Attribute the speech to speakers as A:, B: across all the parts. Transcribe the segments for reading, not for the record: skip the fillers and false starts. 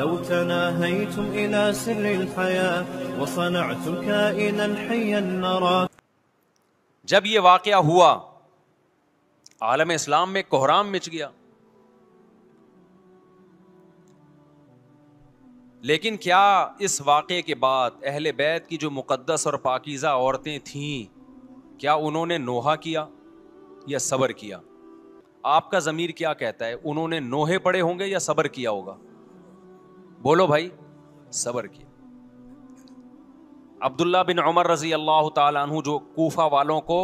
A: لو تناهيتم إلى سر الحياة وصنعتم كائنا حيا نرى.
B: جب یہ واقعہ ہوا عالم اسلام میں کوہرام مچ گیا. لیکن کیا اس واقعے کے بعد اہل بیت کی جو مقدس اور پاکیزہ عورتیں تھیں کیا انہوں نے نوحہ کیا یا صبر کیا؟ آپ کا ضمیر کیا کہتا ہے؟ انہوں نے نوحے پڑے ہوں گے یا صبر کیا ہوگا؟ بولو بھائی. صبر کیا. عبداللہ بن عمر رضی اللہ تعالیٰ عنہ جو کوفہ والوں کو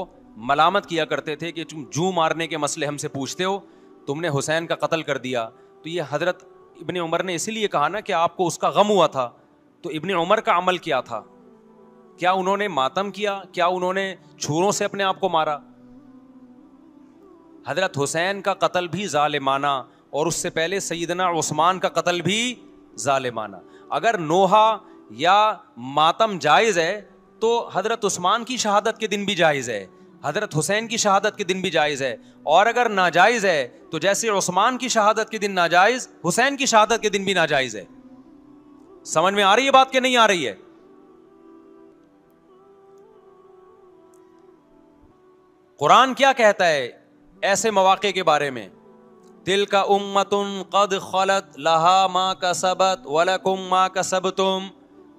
B: ملامت کیا کرتے تھے کہ تم جو مارنے کے مسئلے ہم سے پوچھتے ہو, تم نے حسین کا قتل کر دیا, تو یہ حضرت ابن عمر نے اسی لیے کہا نا کہ آپ کو اس کا غم ہوا تھا. تو ابن عمر کا عمل کیا تھا؟ کیا انہوں نے ماتم کیا؟ کیا انہوں نے چھروں سے اپنے آپ کو مارا؟ حضرت حسین کا قتل بھی ظالمانہ, اور اس سے پہلے سیدنا عثمان کا قتل بھی ظالمانہ. اگر نوحہ یا ماتم جائز ہے تو حضرت عثمان کی شہادت کے دن بھی جائز ہے, حضرت حسین کی شہادت کے دن بھی جائز ہے. اور اگر ناجائز ہے تو جیسے عثمان کی شہادت کے دن ناجائز, حسین کی شہادت کے دن بھی ناجائز ہے. سمجھ میں آ رہی ہے بات کہ نہیں آ رہی ہے؟ قرآن کیا کہتا ہے ایسے مواقع کے بارے میں؟ تلک امۃ قد خلت لہا ما کسبت ولکم ما کسبتم.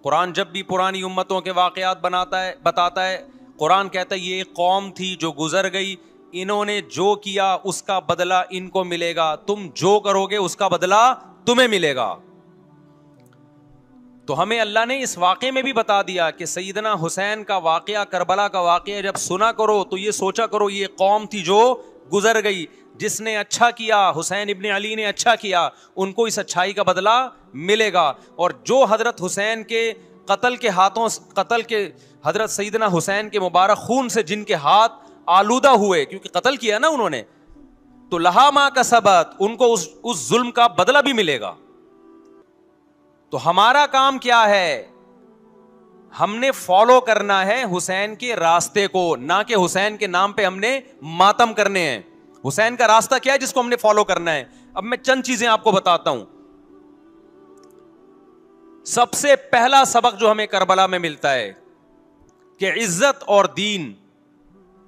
B: قرآن جب بھی پرانی امتوں کے واقعات بتاتا ہے, قرآن کہتا ہے یہ ایک قوم تھی جو گزر گئی, انہوں نے جو کیا اس کا بدلہ ان کو ملے گا, تم جو کرو گے اس کا بدلہ تمہیں ملے گا. تو ہمیں اللہ نے اس واقعے میں بھی بتا دیا کہ سیدنا حسین کا واقعہ, کربلا کا واقعہ جب سنا کرو تو یہ سوچا کرو یہ قوم تھی جو گزر گئی, جس نے اچھا کیا, حسین ابن علی نے اچھا کیا, ان کو اس اچھائی کا بدلہ ملے گا. اور جو حضرت حسین کے قتل کے حضرت سیدنا حسین کے مبارک خون سے جن کے ہاتھ آلودہ ہوئے, کیونکہ قتل کیا نا انہوں نے, تو لہا ما کسبت, ان کو اس ظلم کا بدلہ بھی ملے گا. تو ہمارا کام کیا ہے؟ ہم نے فالو کرنا ہے حسین کے راستے کو, نہ کہ حسین کے نام پہ ہم نے ماتم کرنے ہیں. حسین کا راستہ کیا ہے جس کو ہم نے فالو کرنا ہے؟ اب میں چند چیزیں آپ کو بتاتا ہوں. سب سے پہلا سبق جو ہمیں کربلا میں ملتا ہے کہ عزت اور دین,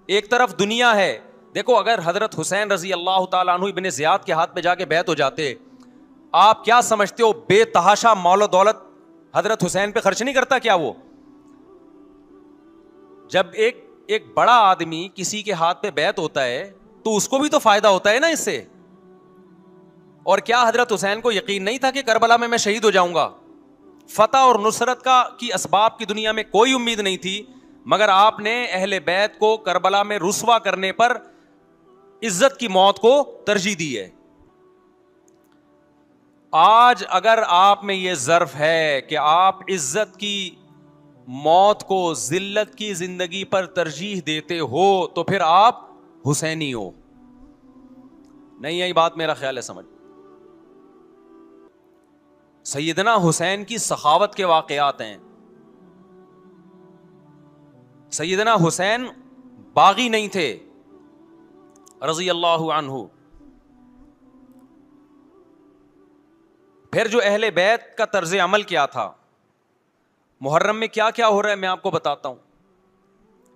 B: ایک طرف دنیا ہے. دیکھو اگر حضرت حسین رضی اللہ تعالیٰ عنہ ابن زیاد کے ہاتھ پہ جا کے بیعت ہو جاتے, آپ کیا سمجھتے ہو بے تحاشا مال و دولت حضرت حسین پہ خرچ نہیں کرتا کیا وہ؟ جب ایک بڑا آدمی کسی کے ہاتھ پہ بیعت ہوتا ہے تو اس کو بھی تو فائدہ ہوتا ہے نا اس سے. اور کیا حضرت حسین کو یقین نہیں تھا کہ کربلا میں شہید ہو جاؤں گا؟ فتح اور نصرت کی اسباب کی دنیا میں کوئی امید نہیں تھی, مگر آپ نے اہل بیت کو کربلا میں رسوا کرنے پر عزت کی موت کو ترجیح دی ہے. آج اگر آپ میں یہ ظرف ہے کہ آپ عزت کی موت کو ذلت کی زندگی پر ترجیح دیتے ہو تو پھر آپ حسینی ہو. نہیں یہی بات میرا خیال ہے سمجھ. سیدنا حسین کی سخاوت کے واقعات ہیں. سیدنا حسین باغی نہیں تھے رضی اللہ عنہ. پھر جو اہل بیت کا طرز عمل کیا تھا, محرم میں کیا کیا ہو رہا ہے میں آپ کو بتاتا ہوں.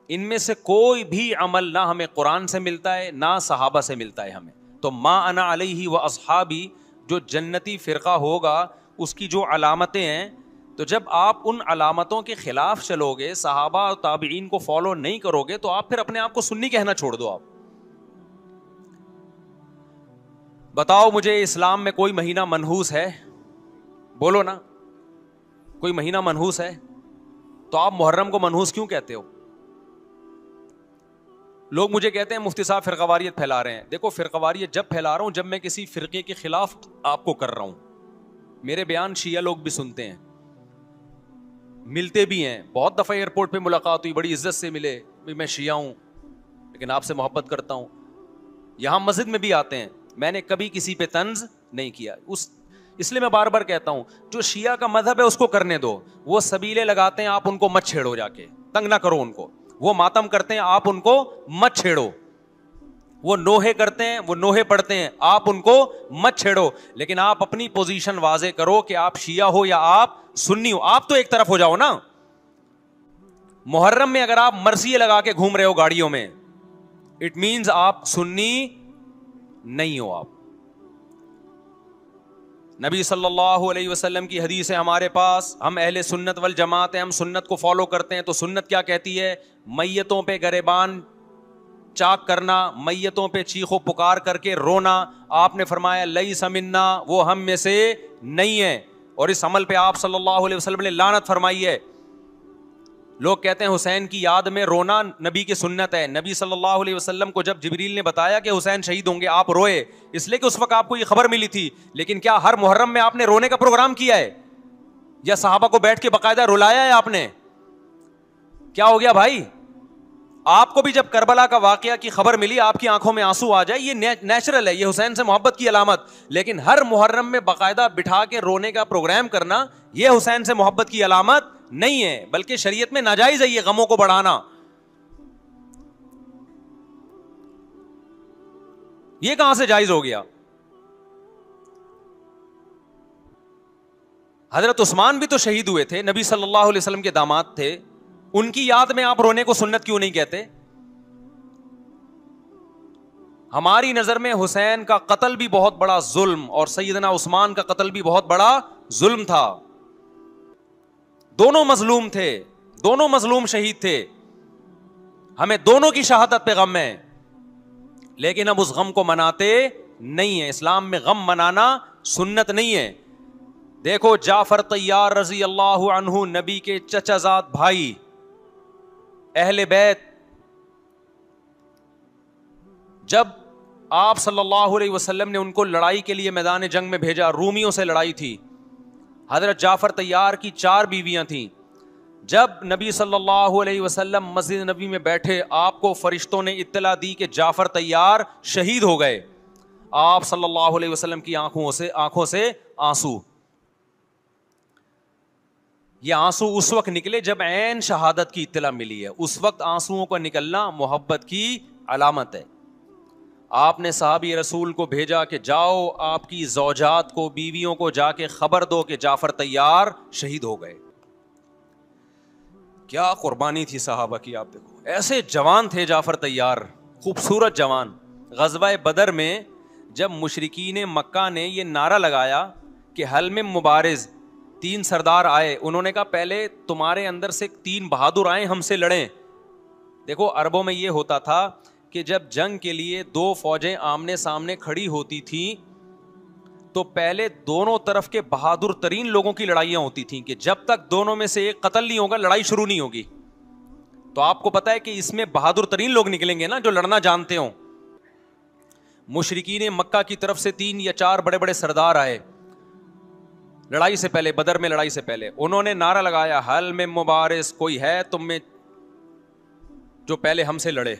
B: ان میں سے کوئی بھی عمل نہ ہمیں قرآن سے ملتا ہے نہ صحابہ سے ملتا ہے ہمیں. تو ما انا علیہ و اصحابی جو جنتی فرقہ ہوگا اس کی جو علامتیں ہیں, تو جب آپ ان علامتوں کے خلاف چلو گے, صحابہ اور تابعین کو فالو نہیں کرو گے, تو آپ پھر اپنے آپ کو سنی کہنا چھوڑ دو. آپ بتاؤ مجھے اسلام میں کوئی مہینہ منحوس ہے؟ بولو نا, کوئی مہینہ منحوس ہے؟ تو آپ محرم کو منحوس کیوں کہتے ہو؟ لوگ مجھے کہتے ہیں مفتی صاحب فرقہ واریت پھیلا رہے ہیں. دیکھو فرقہ واریت جب پھیلا رہا ہوں جب میں کسی فرقے کے خلاف آپ کو کر رہا ہوں. میرے بیان شیعہ لوگ بھی سنتے ہیں, ملتے بھی ہیں. بہت دفعہ ایئرپورٹ پہ ملاقات ہوئی, بڑی عزت سے ملے, میں شیعہ ہوں لیکن آپ سے محبت کرتا ہوں. یہاں مسجد میں بھی آتے ہیں, میں نے کبھی کسی پہ طنز نہیں کیا. اس لیے میں بار بار کہتا ہوں جو شیعہ کا مذہب ہے اس کو کرنے دو. وہ سبیلے لگاتے ہیں, آپ ان کو مت چھیڑو, جا کے تنگ نہ کرو ان کو. وہ ماتم کرتے ہیں, آپ ان کو مت چھیڑو. وہ نوحے کرتے ہیں, وہ نوحے پڑھتے ہیں, آپ ان کو مت چھیڑو, لیکن آپ اپنی پوزیشن واضح کرو کہ آپ شیعہ ہو یا آپ سنی ہو, آپ تو ایک طرف ہو جاؤ نا. محرم میں اگر آپ مرثیے لگا کے گھوم رہے ہو گاڑیوں میں, اٹ مینز آپ سنی نہیں ہو. آپ نبی صلی اللہ علیہ وسلم کی حدیث ہے ہمارے پاس, ہم اہل سنت والجماعت ہیں, ہم سنت کو فالو کرتے ہیں. تو سنت کیا کہتی ہے؟ میتوں پہ گریبان چاک کرنا, میتوں پہ چیخ و پکار کر کے رونا. آپ نے فرمایا لیس منا, وہ ہم میں سے نہیں ہے. اور اس عمل پہ آپ صلی اللہ علیہ وسلم نے لعنت فرمائی ہے. لوگ کہتے ہیں حسین کی یاد میں رونا نبی کی سنت ہے. نبی صلی اللہ علیہ وسلم کو جب جبریل نے بتایا کہ حسین شہید ہوں گے, آپ روئے, اس لیے کہ اس وقت آپ کو یہ خبر ملی تھی. لیکن کیا ہر محرم میں آپ نے رونے کا پروگرام کیا ہے, یا صحابہ کو بیٹھ کے باقاعدہ رلایا ہے آپ نے؟ کیا ہو گیا بھائی؟ آپ کو بھی جب کربلا کا واقعہ کی خبر ملی, آپ کی آنکھوں میں آنسو آ جائے, یہ نیچرل ہے, یہ حسین سے محبت کی علامت. لیکن ہر محرم میں باقاعدہ بٹھا کے رونے کا پروگرام کرنا, یہ حسین سے محبت کی علامت نہیں ہے, بلکہ شریعت میں ناجائز ہے یہ غموں کو بڑھانا. یہ کہاں سے جائز ہو گیا؟ حضرت عثمان بھی تو شہید ہوئے تھے, نبی صلی اللہ علیہ وسلم کے داماد تھے, ان کی یاد میں آپ رونے کو سنت کیوں نہیں کہتے؟ ہماری نظر میں حسین کا قتل بھی بہت بڑا ظلم, اور سیدنا عثمان کا قتل بھی بہت بڑا ظلم تھا. دونوں مظلوم تھے, دونوں مظلوم شہید تھے, ہمیں دونوں کی شہادت پہ غم ہے, لیکن اب اس غم کو مناتے نہیں ہیں. اسلام میں غم منانا سنت نہیں ہے. دیکھو جعفر طیار رضی اللہ عنہ, نبی کے چچا زاد بھائی, اہل بیت, جب آپ صلی اللہ علیہ وسلم نے ان کو لڑائی کے لیے میدان جنگ میں بھیجا, رومیوں سے لڑائی تھی, حضرت جعفر طیار کی 4 بیویاں تھیں. جب نبی صلی اللہ علیہ وسلم مسجد نبی میں بیٹھے, آپ کو فرشتوں نے اطلاع دی کہ جعفر طیار شہید ہو گئے. آپ صلی اللہ علیہ وسلم کی آنکھوں سے آنسو, یہ آنسو اس وقت نکلے جب عین شہادت کی اطلاع ملی ہے. اس وقت آنسوؤں کا نکلنا محبت کی علامت ہے. آپ نے صحابی رسول کو بھیجا کہ جاؤ آپ کی زوجات کو, بیویوں کو جا کے خبر دو کہ جعفر طیار شہید ہو گئے. کیا قربانی تھی صحابہ کی, آپ دیکھو ایسے جوان تھے جعفر طیار, خوبصورت جوان. غزوہ بدر میں جب مشرکین مکہ نے یہ نعرہ لگایا کہ حل میں مبارز, 3 سردار آئے, انہوں نے کہا پہلے تمہارے اندر سے 3 بہادر آئیں ہم سے لڑیں. دیکھو عربوں میں یہ ہوتا تھا کہ جب جنگ کے لیے 2 فوجیں آمنے سامنے کھڑی ہوتی تھیں تو پہلے دونوں طرف کے بہادر ترین لوگوں کی لڑائیاں ہوتی تھیں کہ جب تک دونوں میں سے ایک قتل نہیں ہوگا لڑائی شروع نہیں ہوگی. تو آپ کو پتا ہے کہ اس میں بہادر ترین لوگ نکلیں گے نا, جو لڑنا جانتے ہوں. مشرکین مکہ کی طرف سے 3 یا 4 بڑے بڑے سردار آئے لڑائی سے پہلے, بدر میں لڑائی سے پہلے. انہوں نے نعرہ لگایا حل میں مبارز, کوئی ہے تم میں جو پہلے ہم سے لڑے.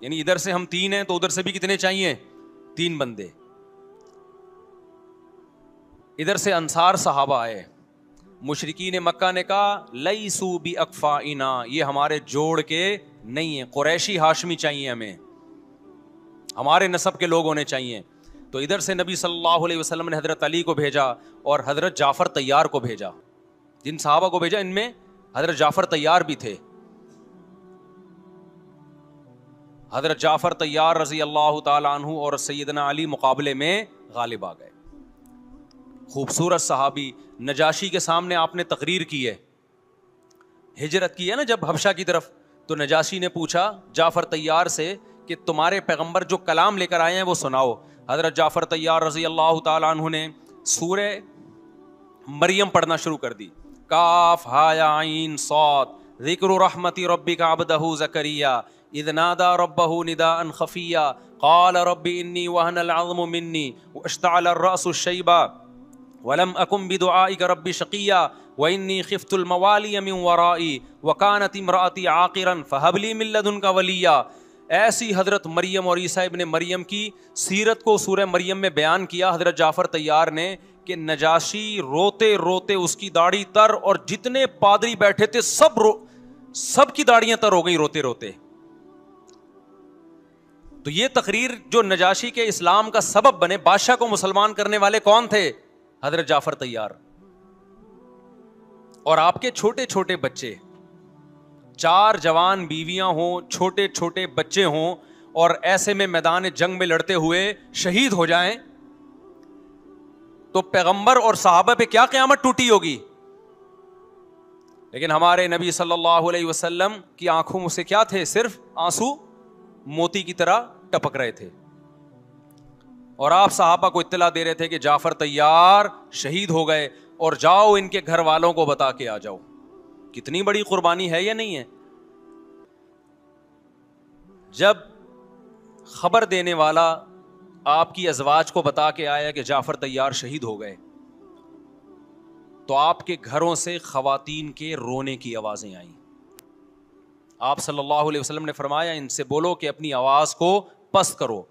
B: یعنی ادھر سے ہم 3 ہیں تو ادھر سے بھی کتنے چاہیے؟ 3 بندے. ادھر سے انصار صحابہ آئے, مشرکین مکہ نے کہا لیسو بی اکفائنا, یہ ہمارے جوڑ کے نہیں ہیں, قریشی ہاشمی چاہیے ہمیں, ہمارے نسب کے لوگ ہونے چاہیے. تو ادھر سے نبی صلی اللہ علیہ وسلم نے حضرت علی کو بھیجا اور حضرت جعفر طیار کو بھیجا. جن صحابہ کو بھیجا ان میں حضرت جعفر طیار بھی تھے. حضرت جعفر طیار رضی اللہ تعالیٰ عنہ اور سیدنا علی مقابلے میں غالب آ گئے. خوبصورت صحابی, نجاشی کے سامنے آپ نے تقریر کی ہے, ہجرت کی ہے نا جب حبشہ کی طرف, تو نجاشی نے پوچھا جعفر طیار سے کہ تمہارے پیغمبر جو کلام لے کر آئے ہیں وہ سناؤ. حضرت جعفر طیار رضی اللہ تعالیٰ عنہ نے سورہ مریم پڑھنا شروع کر دی. کاف ہا یا عین صاد, ذکر رحمت ربک عبدہ زکریا اذ نادى ربه نداء خفيا قال رب اني وهن العظم مني واشتعل الراس شيبا ولم اكن بدعائك رب شقيا واني خفت الموالي من ورائي وكانت امراتي عاقرا فهب لي من لدنك وليا. ایسی حضرت مریم اور عیسیٰ ابن مریم کی سیرت کو سورہ مریم میں بیان کیا حضرت جعفر طیار نے کہ نجاشی روتے روتے, اس کی داڑھی تر, اور جتنے پادری بیٹھے تھے سب کی داڑیاں تر ہو گئی روتے روتے. تو یہ تقریر جو نجاشی کے اسلام کا سبب بنے, بادشاہ کو مسلمان کرنے والے کون تھے؟ حضرت جعفر طیار. اور آپ کے چھوٹے چھوٹے بچے, 4 جوان بیویاں ہوں, چھوٹے چھوٹے بچے ہوں, اور ایسے میں میدان جنگ میں لڑتے ہوئے شہید ہو جائیں, تو پیغمبر اور صحابہ پہ کیا قیامت ٹوٹی ہوگی. لیکن ہمارے نبی صلی اللہ علیہ وسلم کی آنکھوں سے کیا تھے؟ صرف آنسو موتی کی طرح ٹپک رہے تھے. اور آپ صحابہ کو اطلاع دے رہے تھے کہ جعفر طیار شہید ہو گئے, اور جاؤ ان کے گھر والوں کو بتا کے آ جاؤ. کتنی بڑی قربانی ہے یا نہیں ہے؟ جب خبر دینے والا آپ کی ازواج کو بتا کے آیا کہ جعفر طیار شہید ہو گئے, تو آپ کے گھروں سے خواتین کے رونے کی آوازیں آئیں. آپ صلی اللہ علیہ وسلم نے فرمایا ان سے بولو کہ اپنی آواز کو پست کرو.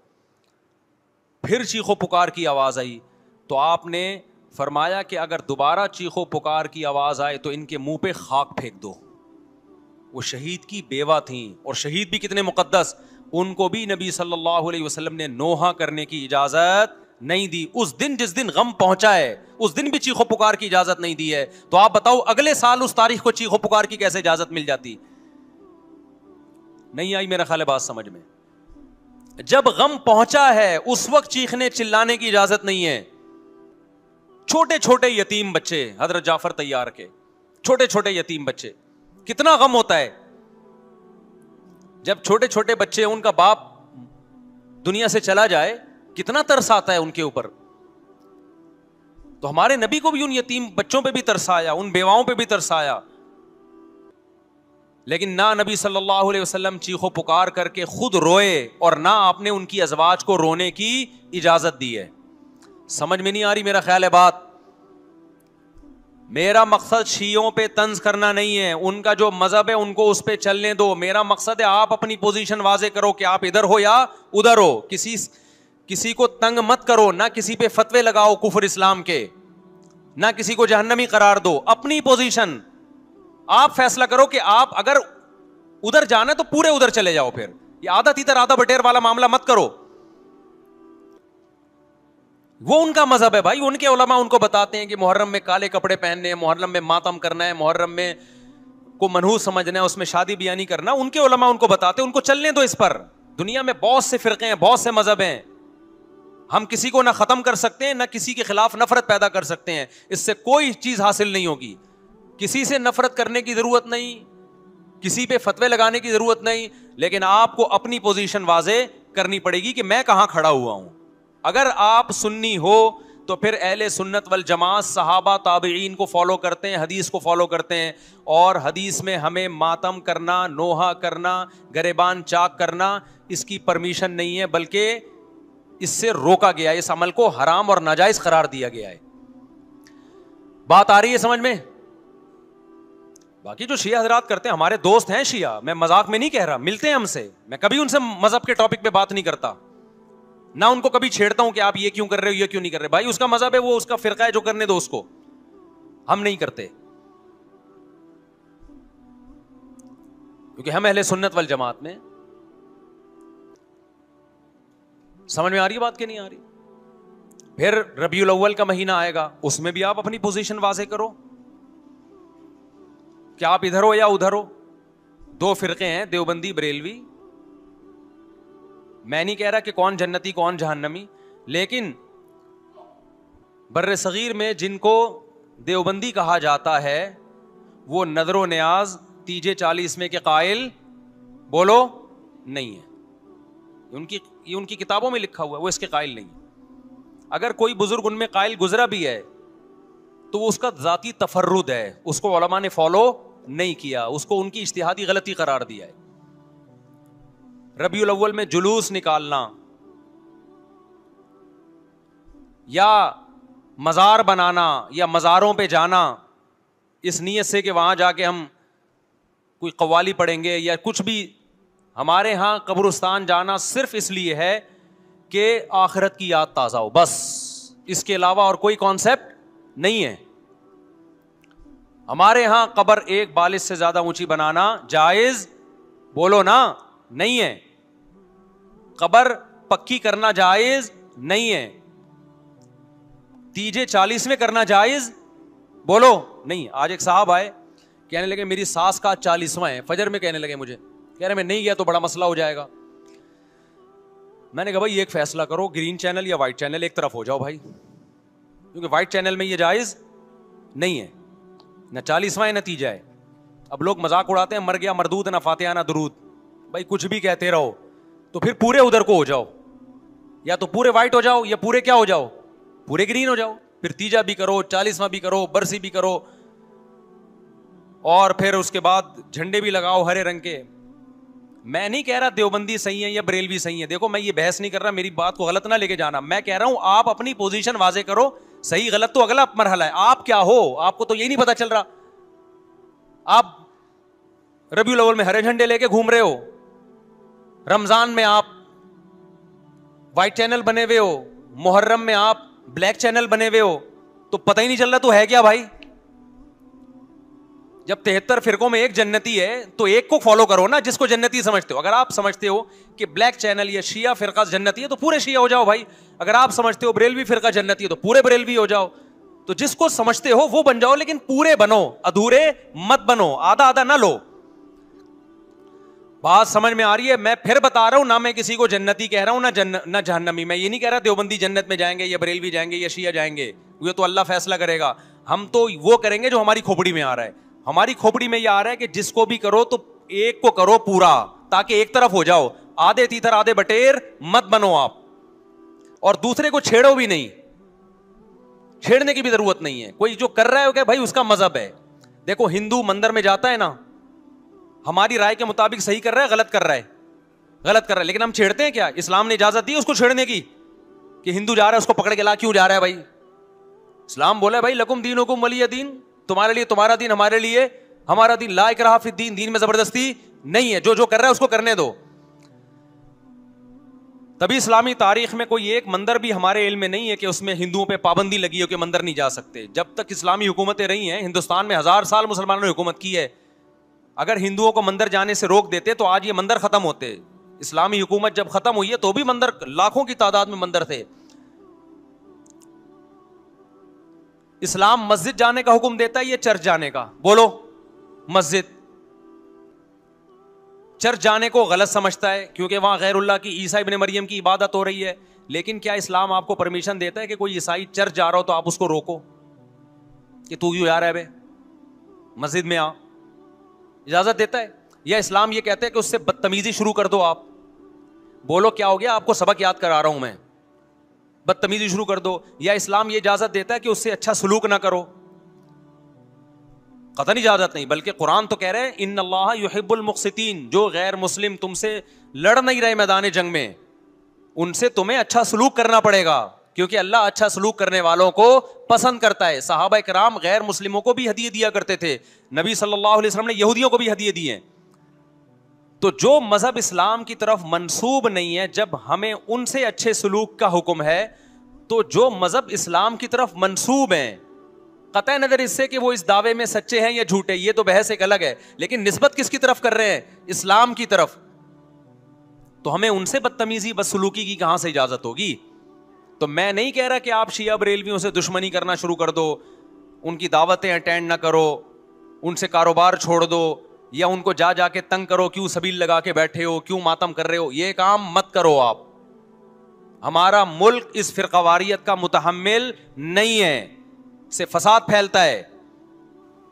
B: پھر چیخو پکار کی آواز آئی, تو آپ نے فرمایا کہ اگر دوبارہ چیخو پکار کی آواز آئے تو ان کے منہ پہ خاک پھینک دو. وہ شہید کی بیوہ تھیں, اور شہید بھی کتنے مقدس, ان کو بھی نبی صلی اللہ علیہ وسلم نے نوحہ کرنے کی اجازت نہیں دی. اس دن جس دن غم پہنچا ہے اس دن بھی چیخو پکار کی اجازت نہیں دی ہے. تو آپ بتاؤ اگلے سال اس تاریخ کو چیخو پکار کی کیسے اجازت مل جاتی؟ نہیں آئی میرا خیال ہے بات سمجھ میں. جب غم پہنچا ہے اس وقت چیخنے چلانے کی اجازت نہیں ہے. چھوٹے چھوٹے یتیم بچے, حضرت جعفر طیار کے چھوٹے چھوٹے یتیم بچے, کتنا غم ہوتا ہے جب چھوٹے چھوٹے بچے ان کا باپ دنیا سے چلا جائے, کتنا ترس آتا ہے ان کے اوپر. تو ہمارے نبی کو بھی ان یتیم بچوں پہ بھی ترس آیا, ان بیواؤں پہ بھی ترس آیا. لیکن نہ نبی صلی اللہ علیہ وسلم چیخو پکار کر کے خود روئے, اور نہ آپ نے ان کی ازواج کو رونے کی اجازت دی ہے. سمجھ میں نہیں آ رہی میرا خیال ہے بات. میرا مقصد شیعوں پہ طنز کرنا نہیں ہے, ان کا جو مذہب ہے ان کو اس پہ چلنے دو. میرا مقصد ہے آپ اپنی پوزیشن واضح کرو کہ آپ ادھر ہو یا ادھر ہو. کسی کو تنگ مت کرو, نہ کسی پہ فتوے لگاؤ کفر اسلام کے, نہ کسی کو جہنمی قرار دو. اپنی پوزیشن آپ فیصلہ کرو کہ آپ اگر ادھر جانا ہے تو پورے ادھر چلے جاؤ. پھر یہ آدھا تیتر آدھا بٹیر والا معاملہ مت کرو. وہ ان کا مذہب ہے بھائی, ان کے علماء ان کو بتاتے ہیں کہ محرم میں کالے کپڑے پہننے ہیں, محرم میں ماتم کرنا ہے, محرم میں کو منحوس سمجھنا ہے, اس میں شادی بیاہ نہیں کرنا. ان کے علماء ان کو بتاتے ہیں, ان کو چلنے دو اس پر. دنیا میں بہت سے فرقے ہیں, بہت سے مذہب ہیں, ہم کسی کو نہ ختم کر سکتے ہیں نہ کسی کے خلاف نفرت پیدا کر سکتے ہیں. اس سے کوئی چیز حاصل نہیں ہوگی. کسی سے نفرت کرنے کی ضرورت نہیں, کسی پہ فتوے لگانے کی ضرورت نہیں, لیکن آپ کو اپنی پوزیشن واضح کرنی پڑے گی کہ میں کہاں کھڑا ہوا ہوں. اگر آپ سنی ہو تو پھر اہل سنت والجماعت صحابہ تابعین کو فالو کرتے ہیں, حدیث کو فالو کرتے ہیں, اور حدیث میں ہمیں ماتم کرنا, نوحہ کرنا, گریبان چاک کرنا اس کی پرمیشن نہیں ہے, بلکہ اس سے روکا گیا ہے, اس عمل کو حرام اور ناجائز قرار دیا گیا ہے. بات آ رہی ہے سمجھ میں؟ باقی جو شیعہ حضرات کرتے ہیں, ہمارے دوست ہیں شیعہ, میں مذاق میں نہیں کہہ رہا, ملتے ہیں ہم سے, میں کبھی ان سے مذہب کے ٹاپک پہ بات نہیں کرتا, نہ ان کو کبھی چھیڑتا ہوں کہ آپ یہ کیوں کر رہے ہو, یہ کیوں نہیں کر رہے. بھائی اس کا مذہب ہے, وہ اس کا فرقہ ہے, جو کرنے دو اس کو, ہم نہیں کرتے, کیونکہ ہم اہل سنت والجماعت میں. سمجھ میں آ رہی ہے بات کہ نہیں آ رہی؟ پھر ربیع الاول کا مہینہ آئے گا, اس میں بھی آپ اپنی پوزیشن واضح کرو کہ آپ ادھر ہو یا ادھر ہو. 2 فرقے ہیں, دیوبندی بریلوی. میں نہیں کہہ رہا کہ کون جنتی کون جہنمی, لیکن بر صغیر میں جن کو دیوبندی کہا جاتا ہے وہ نظر و نیاز تیجے 40 میں کے قائل بولو نہیں ہے. یہ ان کی کتابوں میں لکھا ہوا ہے, وہ اس کے قائل نہیں. اگر کوئی بزرگ ان میں قائل گزرا بھی ہے تو وہ اس کا ذاتی تفرد ہے, اس کو علماء نے فالو نہیں کیا, اس کو ان کی اجتہادی غلطی قرار دیا ہے. ربیع الاول میں جلوس نکالنا یا مزار بنانا یا مزاروں پہ جانا اس نیت سے کہ وہاں جا کے ہم کوئی قوالی پڑھیں گے یا کچھ بھی, ہمارے ہاں قبرستان جانا صرف اس لیے ہے کہ آخرت کی یاد تازہ ہو, بس. اس کے علاوہ اور کوئی کانسیپٹ نہیں ہے. ہمارے ہاں قبر ایک بالش سے زیادہ اونچی بنانا جائز بولو نا نہیں ہے. قبر پکی کرنا جائز نہیں ہے. تیجے 40 کرنا جائز بولو نہیں. آج ایک صاحب آئے, کہنے لگے میری ساس کا 40واں ہے, فجر میں کہنے لگے مجھے, کہہ رہے میں نہیں گیا تو بڑا مسئلہ ہو جائے گا. میں نے کہا بھائی ایک فیصلہ کرو, گرین چینل یا وائٹ چینل, ایک طرف ہو جاؤ بھائی, کیونکہ وائٹ چینل میں یہ جائز نہیں ہے, نہ 40واں ہے نہ تیجا ہے. اب لوگ مذاق اڑاتے ہیں, مر گیا مردود نہ فاتحہ نہ درود. بھائی کچھ بھی کہتے رہو تو پھر پورے ادھر کو ہو جاؤ, یا تو پورے وائٹ ہو جاؤ یا پورے کیا ہو جاؤ, پورے گرین ہو جاؤ. پھر تیجا بھی کرو, 40واں بھی کرو, برسی بھی کرو, اور پھر اس کے بعد جھنڈے بھی لگاؤ ہرے رنگ کے. میں نہیں کہہ رہا دیوبندی صحیح ہے یا بریلوی صحیح ہے, دیکھو میں یہ بحث نہیں کر رہا, میری بات کو غلط نہ لے کے جانا. میں کہہ رہا ہوں آپ اپنی پوزیشن واضح کرو, صحیح غلط تو اگلا مرحلہ ہے. آپ کیا ہو, آپ کو تو یہی نہیں پتا چل رہا. آپ ربیع الاول میں ہرے جھنڈے لے کے گھوم رہے ہو, رمضان میں آپ وائٹ چینل بنے ہوئے ہو, محرم میں آپ بلیک چینل بنے ہوئے ہو, تو پتہ ہی نہیں چل رہا تو ہے کیا بھائی. جب 73 فرقوں میں ایک جنتی ہے تو ایک کو فالو کرو نا جس کو جنتی سمجھتے ہو. اگر آپ سمجھتے ہو کہ بلیک چینل یا شیعہ فرقہ جنتی ہے تو پورے شیعہ ہو جاؤ بھائی. اگر آپ سمجھتے ہو بریلوی فرقہ جنتی ہے تو پورے بریلوی ہو جاؤ. تو جس کو سمجھتے ہو وہ بن جاؤ, لیکن پورے بنو, ادھورے مت بنو, آدھا آدھا نہ لو. بات سمجھ میں آ رہی ہے؟ میں پھر بتا رہا ہوں, نہ میں کسی کو جنتی کہہ رہا ہوں نہ جہنمی. میں یہ نہیں کہہ رہا دیوبندی جنت میں جائیں گے یا بریلوی جائیں گے یا شیعہ جائیں گے, یہ تو اللہ فیصلہ کرے گا. ہم تو وہ کریں گے جو ہماری کھوپڑی میں آ رہا ہے. ہماری کھوپڑی میں یہ آ رہا ہے کہ جس کو بھی کرو تو ایک کو کرو پورا, تاکہ ایک طرف ہو جاؤ. آدھے تیتر آدھے بٹیر مت بنو آپ, اور دوسرے کو چھیڑو بھی نہیں, چھیڑنے کی بھی ضرورت نہیں ہے. کوئی جو کر رہا ہے کہ بھائی اس کا مذہب ہے. دیکھو ہندو مندر میں جاتا ہے نا, ہماری رائے کے مطابق صحیح کر رہا ہے, غلط کر رہا ہے, غلط کر رہا ہے, لیکن ہم چھیڑتے ہیں کیا؟ اسلام نے اجازت دی اس کو چھیڑنے کی کہ ہندو جا رہا ہے اس کو پکڑ کے لا, کیوں جا رہا ہے بھائی؟ اسلام بولا بھائی لکم دینکم ولی دین, تمہارے لیے تمہارا دین, ہمارے لیے ہمارا دین. لا اکراہ فی الدین, دین میں زبردستی نہیں ہے, جو کر رہا ہے اس کو کرنے دو. تبھی اسلامی تاریخ میں کوئی ایک مندر بھی ہمارے علم میں نہیں ہے کہ اس میں ہندوؤں پہ پابندی لگی ہو کہ مندر نہیں جا سکتے. جب تک اسلامی حکومتیں رہی ہیں, ہندوستان میں 1000 سال مسلمانوں نے حکومت کی ہے. اگر ہندوؤں کو مندر جانے سے روک دیتے تو آج یہ مندر ختم ہوتے. اسلامی حکومت جب ختم ہوئی ہے تو بھی مندر, لاکھوں کی تعداد میں مندر تھے. اسلام مسجد جانے کا حکم دیتا ہے یا چرچ جانے کا؟ بولو. مسجد. چرچ جانے کو غلط سمجھتا ہے کیونکہ وہاں غیر اللہ کی, عیسیٰ ابن مریم کی عبادت ہو رہی ہے. لیکن کیا اسلام آپ کو پرمیشن دیتا ہے کہ کوئی عیسائی چرچ جا رہا ہو تو آپ اس کو روکو کہ تو کیوں جا رہا ہے بے, مسجد میں آ؟ اجازت دیتا ہے؟ یا اسلام یہ کہتا ہے کہ اس سے بدتمیزی شروع کر دو آپ؟ بولو کیا ہو گیا؟ آپ کو سبق یاد کرا رہا ہوں میں, بدتمیزی شروع کر دو. یا اسلام یہ اجازت دیتا ہے کہ اس سے اچھا سلوک نہ کرو؟ قطعاً اجازت نہیں, بلکہ قرآن تو کہہ رہے ہیں ان اللہ یحب المقسطین, جو غیر مسلم تم سے لڑ نہیں رہے میدان جنگ میں, ان سے تمہیں اچھا سلوک کرنا پڑے گا, کیونکہ اللہ اچھا سلوک کرنے والوں کو پسند کرتا ہے. صحابہ کرام غیر مسلموں کو بھی ہدیے دیا کرتے تھے, نبی صلی اللہ علیہ وسلم نے یہودیوں کو بھی ہدیے دیے ہیں. تو جو مذہب اسلام کی طرف منسوب نہیں ہے, جب ہمیں ان سے اچھے سلوک کا حکم ہے, تو جو مذہب اسلام کی طرف منسوب ہیں, قطع نظر اس سے کہ وہ اس دعوے میں سچے ہیں یا جھوٹے, یہ تو بحث ایک الگ ہے, لیکن نسبت کس کی طرف کر رہے ہیں؟ اسلام کی طرف. تو ہمیں ان سے بدتمیزی بدسلوکی کی کہاں سے اجازت ہوگی؟ تو میں نہیں کہہ رہا کہ آپ شیعہ بریلویوں سے دشمنی کرنا شروع کر دو, ان کی دعوتیں اٹینڈ نہ کرو, ان سے کاروبار چھوڑ دو, یا ان کو جا کے تنگ کرو, کیوں سبیل لگا کے بیٹھے ہو, کیوں ماتم کر رہے ہو. یہ کام مت کرو آپ. ہمارا ملک اس فرقہ واریت کا متحمل نہیں ہے, سے فساد پھیلتا ہے.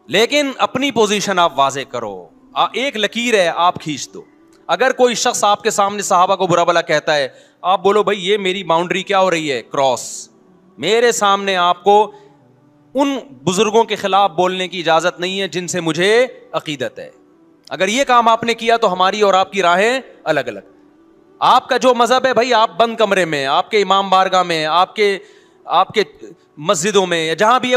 B: لیکن اپنی پوزیشن آپ واضح کرو, ایک لکیر ہے آپ کھینچ دو. اگر کوئی شخص آپ کے سامنے صحابہ کو برا بھلا کہتا ہے, آپ بولو بھائی یہ میری باؤنڈری کیا ہو رہی ہے, کراس. میرے سامنے آپ کو ان بزرگوں کے خلاف بولنے کی اجازت نہیں ہے جن سے مجھے عقیدت ہے. اگر یہ کام آپ نے کیا تو ہماری اور آپ کی راہیں الگ الگ. آپ کا جو مذہب ہے بھائی, آپ بند کمرے میں, آپ کے امام بارگاہ میں, آپ کے مسجدوں میں, یا جہاں بھی ہے,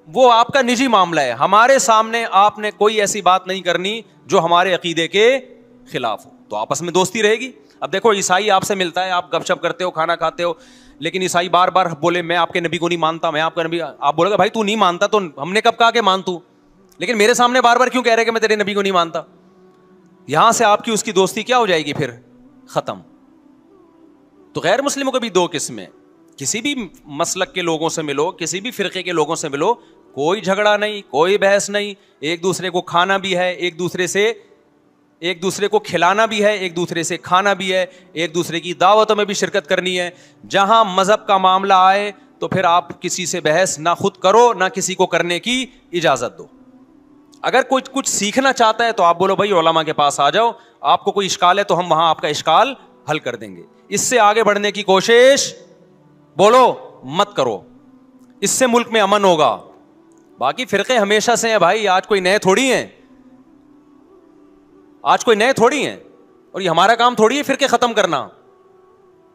B: وہ آپ کا نجی معاملہ ہے. ہمارے سامنے آپ نے کوئی ایسی بات نہیں کرنی جو ہمارے عقیدے کے خلاف ہو, تو آپس میں دوستی رہے گی. اب دیکھو عیسائی آپ سے ملتا ہے, آپ گپ شپ کرتے ہو, کھانا کھاتے ہو, لیکن عیسائی بار بار بولے میں آپ کے نبی کو نہیں مانتا, میں آپ کا نبی, آپ بولے گا بھائی تو نہیں مانتا تو ہم نے کب کہا کہ مان تو, لیکن میرے سامنے بار بار کیوں کہہ رہے کہ میں تیرے نبی کو نہیں مانتا؟ یہاں سے آپ کی اس کی دوستی کیا ہو جائے گی پھر؟ ختم. تو غیر مسلموں کے بھی دو قسمیں, کسی بھی مسلک کے لوگوں سے ملو, کسی بھی فرقے کے لوگوں سے ملو, کوئی جھگڑا نہیں, کوئی بحث نہیں, ایک دوسرے کو کھانا بھی ہے, ایک دوسرے کو کھلانا بھی ہے, ایک دوسرے سے کھانا بھی ہے, ایک دوسرے کی دعوتوں میں بھی شرکت کرنی ہے. جہاں مذہب کا معاملہ آئے تو پھر آپ کسی سے بحث نہ خود کرو نہ کسی کو کرنے کی اجازت دو. اگر کوئی کچھ سیکھنا چاہتا ہے تو آپ بولو بھائی علماء کے پاس آ جاؤ, آپ کو کوئی اشکال ہے تو ہم وہاں آپ کا اشکال حل کر دیں گے. اس سے آگے بڑھنے کی کوشش بولو مت کرو, اس سے ملک میں امن ہوگا. باقی فرقے ہمیشہ سے ہیں بھائی, آج کوئی نئے تھوڑی ہیں, اور یہ ہمارا کام تھوڑی ہے فرقے ختم کرنا.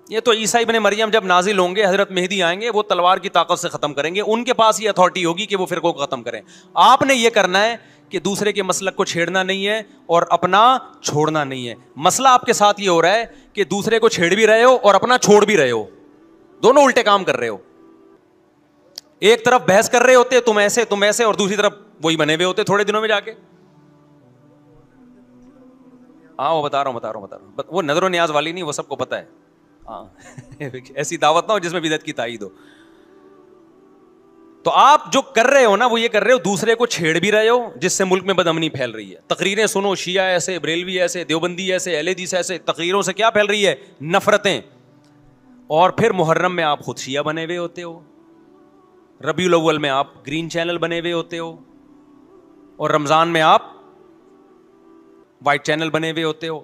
B: یہ تو عیسیٰ ابن مریم جب نازل ہوں گے, حضرت مہدی آئیں گے, وہ تلوار کی طاقت سے ختم کریں گے, ان کے پاس یہ اتھارٹی ہوگی کہ وہ فرقوں کو ختم کریں. آپ نے یہ کرنا ہے کہ دوسرے کے مسلک کو چھیڑنا نہیں ہے اور اپنا چھوڑنا نہیں ہے. مسئلہ آپ کے ساتھ یہ ہو رہا ہے کہ دوسرے کو چھیڑ بھی رہے ہو اور اپنا چھوڑ بھی رہے ہو, دونوں الٹے کام کر رہے ہو. ایک طرف بحث کر رہے ہوتے تم ایسے, اور دوسری طرف وہی بنے ہوئے ہوتے تھوڑے دنوں میں جا کے. ہاں وہ بتا رہا ہوں, وہ نظر و نیاز والی نہیں, وہ سب کو پتا ہے. ہاں ایسی دعوت نہ ہو جس میں بدعت کی تائید ہو. تو آپ جو کر رہے ہو نا وہ یہ کر رہے ہو, دوسرے کو چھیڑ بھی رہے ہو جس سے ملک میں بدامنی پھیل رہی ہے. تقریریں سنو, شیعہ ایسے, بریلوی ایسے, دیوبندی ایسے, اہل حدیث ایسے, تقریروں سے کیا پھیل رہی ہے, نفرتیں. اور پھر محرم میں آپ خود شیعہ بنے ہوئے ہوتے ہو, ربیع الاول میں آپ گرین چینل بنے ہوئے ہوتے ہو, اور رمضان میں آپ وائٹ چینل بنے ہوئے ہوتے ہو.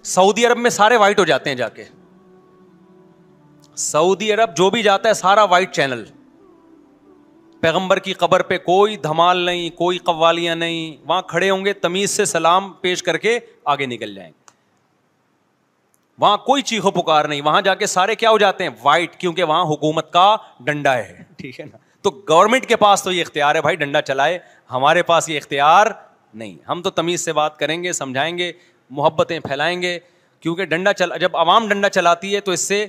B: سعودی عرب میں سارے وائٹ ہو جاتے ہیں جا کے, سعودی عرب جو بھی جاتا ہے سارا وائٹ چینل. پیغمبر کی قبر پہ کوئی دھمال نہیں, کوئی قوالیاں نہیں, وہاں کھڑے ہوں گے تمیز سے سلام پیش کر کے آگے نکل جائیں گے. وہاں کوئی چیخو پکار نہیں, وہاں جا کے سارے کیا ہو جاتے ہیں, وائٹ, کیونکہ وہاں حکومت کا ڈنڈا ہے. ٹھیک ہے نا, تو گورنمنٹ کے پاس تو یہ اختیار ہے بھائی ڈنڈا چلائے, ہمارے پاس یہ اختیار نہیں. ہم تو تمیز سے بات کریں گے, سمجھائیں گے, محبتیں پھیلائیں گے, کیونکہ جب عوام ڈنڈا چلاتی ہے تو اس سے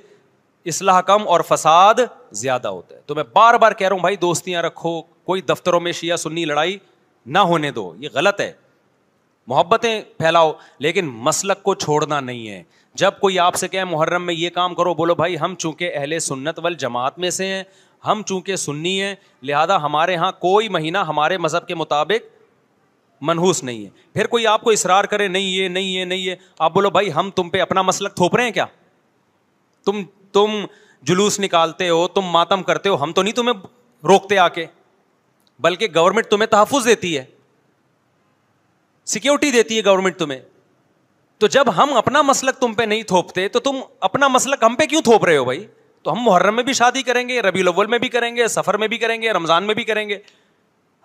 B: اصلاح کم اور فساد زیادہ ہوتا ہے. تو میں بار بار کہہ رہا ہوں بھائی دوستیاں رکھو, کوئی دفتروں میں شیعہ سنی لڑائی نہ ہونے دو, یہ غلط ہے. محبتیں پھیلاؤ لیکن مسلک کو چھوڑنا نہیں ہے. جب کوئی آپ سے کہے محرم میں یہ کام کرو, بولو بھائی ہم چونکہ اہل سنت والجماعت میں سے ہیں, ہم چونکہ سنی ہیں, لہذا ہمارے ہاں کوئی مہینہ ہمارے مذہب کے مطابق منحوس نہیں ہے. پھر کوئی آپ کو اصرار کرے نہیں ہے, آپ بولو بھائی ہم تم پہ اپنا مسلک تھوپ رہے ہیں کیا؟ تم جلوس نکالتے ہو, تم ماتم کرتے ہو, ہم تو نہیں تمہیں روکتے آ کے, بلکہ گورنمنٹ تمہیں تحفظ دیتی ہے, سیکیورٹی دیتی ہے گورنمنٹ تمہیں. تو جب ہم اپنا مسلک تم پہ نہیں تھوپتے تو تم اپنا مسلک ہم پہ کیوں تھوپ رہے ہو بھائی؟ تو ہم محرم میں بھی شادی کریں گے, ربیع الاول میں بھی کریں گے, سفر میں بھی کریں گے, رمضان میں بھی کریں گے.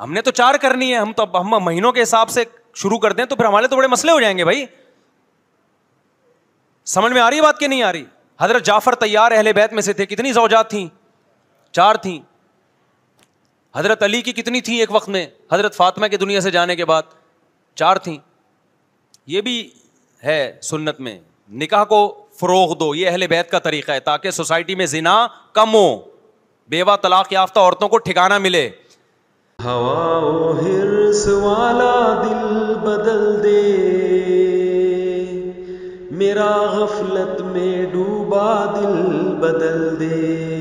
B: ہم نے تو 4 کرنی ہے, ہم مہینوں کے حساب سے شروع کر دیں تو پھر ہمارے تو بڑے مسئلے ہو جائیں گے بھائی. سمجھ میں آ رہی ہے بات کہ نہیں آ رہی؟ حضرت جعفر طیار اہل بیت میں سے تھے, کتنی زوجات تھیں؟ 4 تھیں. حضرت علی کی کتنی تھیں ایک وقت میں؟ حضرت فاطمہ کے دنیا سے جانے کے بعد 4 تھیں. یہ بھی ہے سنت میں, نکاح کو فروغ دو, یہ اہل بیت کا طریقہ ہے تاکہ سوسائٹی میں زنا کم ہو, بیوہ طلاق یافتہ عورتوں کو ٹھکانہ ملے.
C: ہوا و حرص والا دل بدل دے, میرا غفلت میں ڈوبا دل بدل دے.